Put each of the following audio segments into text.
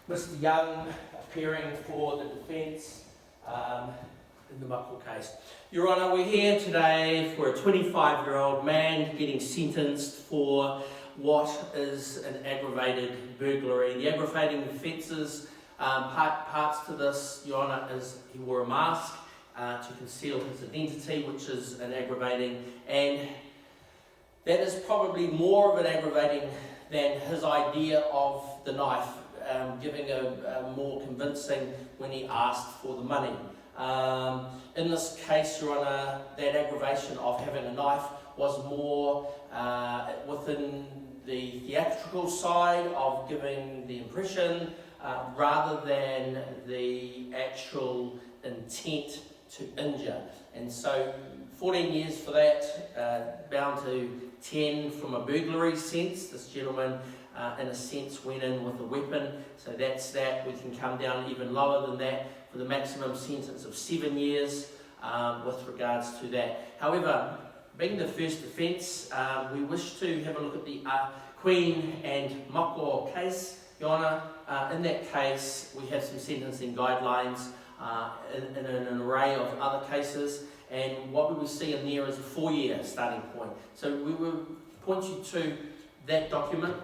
Mr Young appearing for the defence in the Mako case. Your Honour, we're here today for a 25-year-old man getting sentenced for what is an aggravated burglary. The aggravating offences, parts to this, Your Honour, is he wore a mask to conceal his identity, which is an aggravating, and that is probably more of an aggravating than his idea of the knife, giving a more convincing when he asked for the money. In this case, Your Honour, that aggravation of having a knife was more within the theatrical side of giving the impression rather than the actual intent to injure. And so 14 years for that, bound to 10 from a burglary sense. This gentleman in a sense went in with a weapon, so that's that. We can come down even lower than that for the maximum sentence of 7 years with regards to that. However, being the first offence, we wish to have a look at the Queen and Mako case, Your Honour. In that case, we have some sentencing guidelines in an array of other cases, and what we will see in there is a 4-year starting point. So we will point you to that document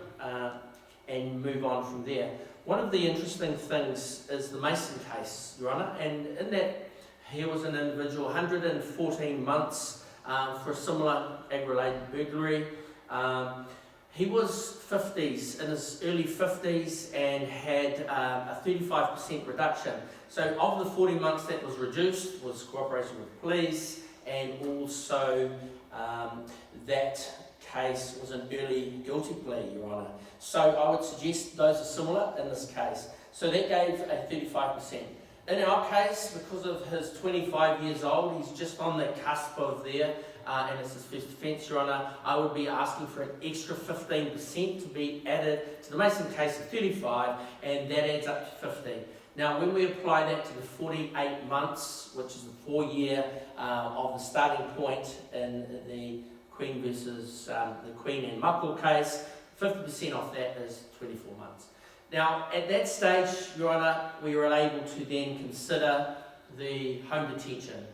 and move on from there. One of the interesting things is the Mason case, Your Honour, and in that here was an individual, 114 months for a similar aggravated burglary. He was 50s, in his early 50s, and had a 35% reduction. So of the 40 months that was reduced was cooperation with police, and also that case was an early guilty plea, Your Honour. So I would suggest those are similar in this case. So that gave a 35%. In our case, because of his 25 years old, he's just on the cusp of there, and it's his first offence, Your Honour, I would be asking for an extra 15% to be added to the Mason case of 35, and that adds up to 50. Now, when we apply that to the 48 months, which is the 4-year of the starting point in the Queen versus the Queen and Mako case, 50% off that is 24 months. Now, at that stage, Your Honour, we were able to then consider the home detention,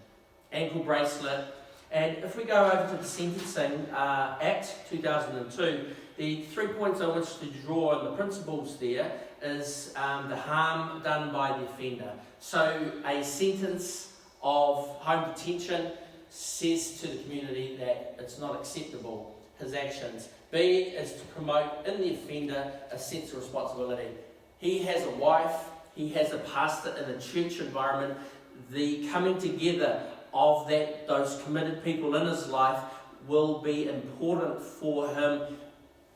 ankle bracelet, and if we go over to the Sentencing Act 2002, the 3 points I wish to draw on the principles there is the harm done by the offender. So a sentence of home detention says to the community that it's not acceptable, his actions. B is to promote in the offender a sense of responsibility. He has a wife, he has a pastor in a church environment. The coming together of those committed people in his life will be important for him,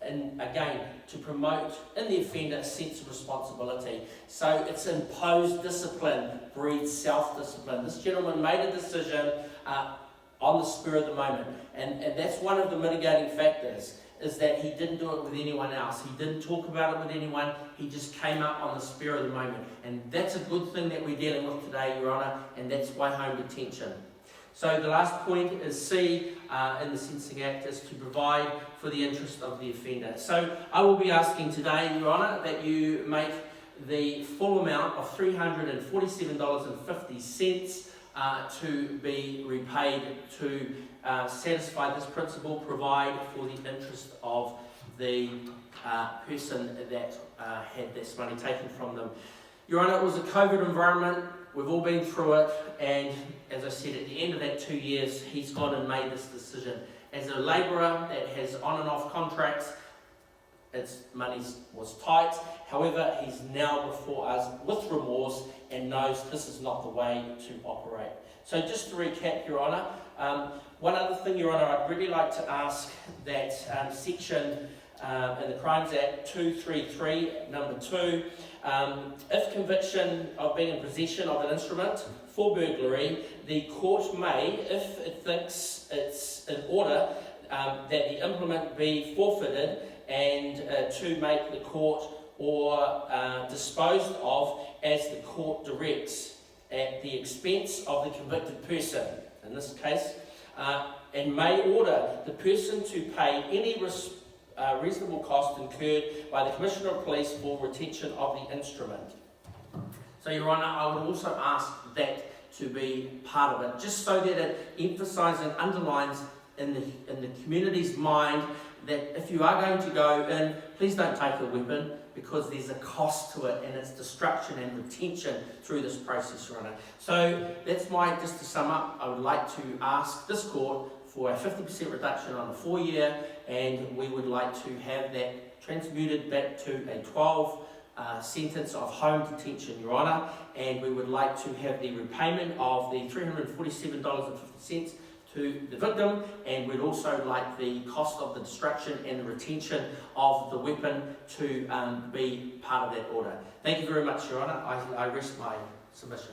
and again, to promote in the offender a sense of responsibility. So it's imposed discipline breeds self-discipline. This gentleman made a decision on the spur of the moment, and that's one of the mitigating factors, is that he didn't do it with anyone else. He didn't talk about it with anyone. He just came up on the spur of the moment. And that's a good thing that we're dealing with today, Your Honour, and that's why home detention. So the last point is C in the Sentencing Act, is to provide for the interest of the offender. So I will be asking today, Your Honour, that you make the full amount of $347.50 to be repaid to satisfy this principle, provide for the interest of the person that had this money taken from them. Your Honour, it was a COVID environment. We've all been through it, and as I said, at the end of that 2 years, he's gone and made this decision. As a labourer that has on and off contracts, its money was tight. However, he's now before us with remorse and knows this is not the way to operate. So just to recap, Your Honour, one other thing, Your Honour, I'd really like to ask that section in the Crimes Act 233, number 2, if conviction of being in possession of an instrument for burglary, the court may, if it thinks it's in order, that the implement be forfeited and to make the court or disposed of as the court directs at the expense of the convicted person, in this case, and may order the person to pay any reasonable cost incurred by the Commissioner of Police for retention of the instrument. So, Your Honour, I would also ask that to be part of it, just so that it emphasises and underlines in the community's mind that if you are going to go in, please don't take a weapon, because there's a cost to it, and it's destruction and retention through this process, Your Honour. So that's just to sum up, I would like to ask this court for a 50% reduction on the 4-year, and we would like to have that transmuted back to a 12 sentence of home detention, Your Honour, and we would like to have the repayment of the $347.50 to the victim, and we'd also like the cost of the destruction and the retention of the weapon to be part of that order. Thank you very much, Your Honour. I rest my submission.